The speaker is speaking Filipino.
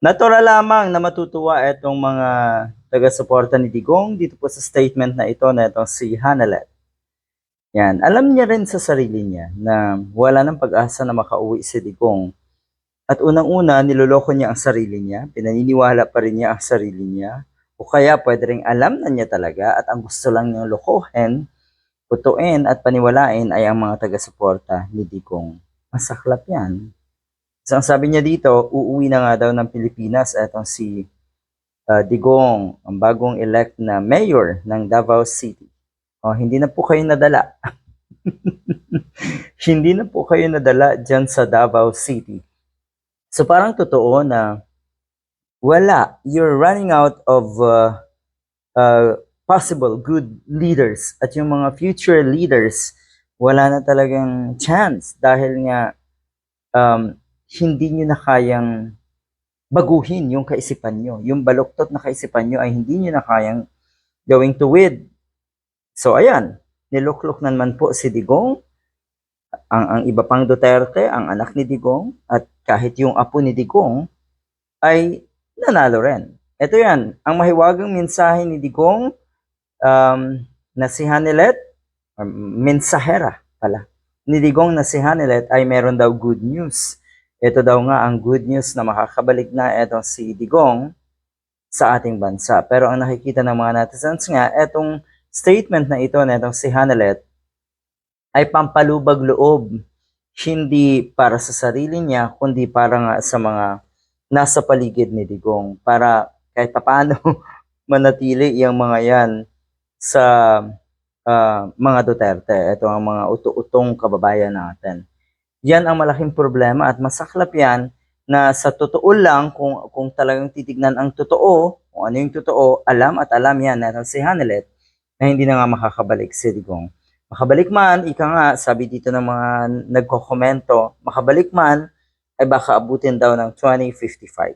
Natural lamang na matutuwa itong mga taga-suporta ni Digong dito po sa statement na ito na itong si Hanalet. Yan, alam niya rin sa sarili niya na wala ng pag-asa na makauwi si Digong. At unang-una, niloloko niya ang sarili niya, pinaniniwala pa rin niya ang sarili niya, o kaya pwede rin alam na niya talaga at ang gusto lang niyang lokohin, putuin at paniwalain ay ang mga taga-suporta ni Digong. Masaklap yan. So, ang sabi niya dito, uuwi na nga daw ng Pilipinas etong si Digong, ang bagong elect na mayor ng Davao City. O, hindi na po kayo nadala. Hindi na po kayo nadala dyan sa Davao City. So parang totoo na wala, you're running out of possible good leaders at yung mga future leaders, wala na talagang chance dahil nga hindi nyo na kayang baguhin yung kaisipan nyo. Yung baluktot na kaisipan nyo ay hindi nyo na kayang gawing tuwid. So ayan, niluklok naman po si Digong, ang iba pang Duterte, ang anak ni Digong, at kahit yung apo ni Digong ay nanalo rin. Ito yan, ang mahiwagang mensahe ni Digong na si Hanilet, mensahera pala, ni Digong na si Hanilet ay meron daw good news. Ito daw nga ang good news na makakabalik na etong si Digong sa ating bansa. Pero ang nakikita ng mga netizens nga, etong statement na ito na itong si Hanalet ay pampalubag loob, hindi para sa sarili niya, kundi para nga sa mga nasa paligid ni Digong, para kahit paano manatili yung mga yan sa mga Duterte. Ito ang mga uto-utong kababayan natin. Yan ang malaking problema at masaklap yan na sa totoo lang, kung talagang titignan ang totoo, kung ano yung totoo, alam at alam yan na si Hanalet na hindi na nga makakabalik si Digong. Makabalik man, ika nga, sabi dito ng mga nagkokomento, makabalik man, ay baka abutin daw ng 2055.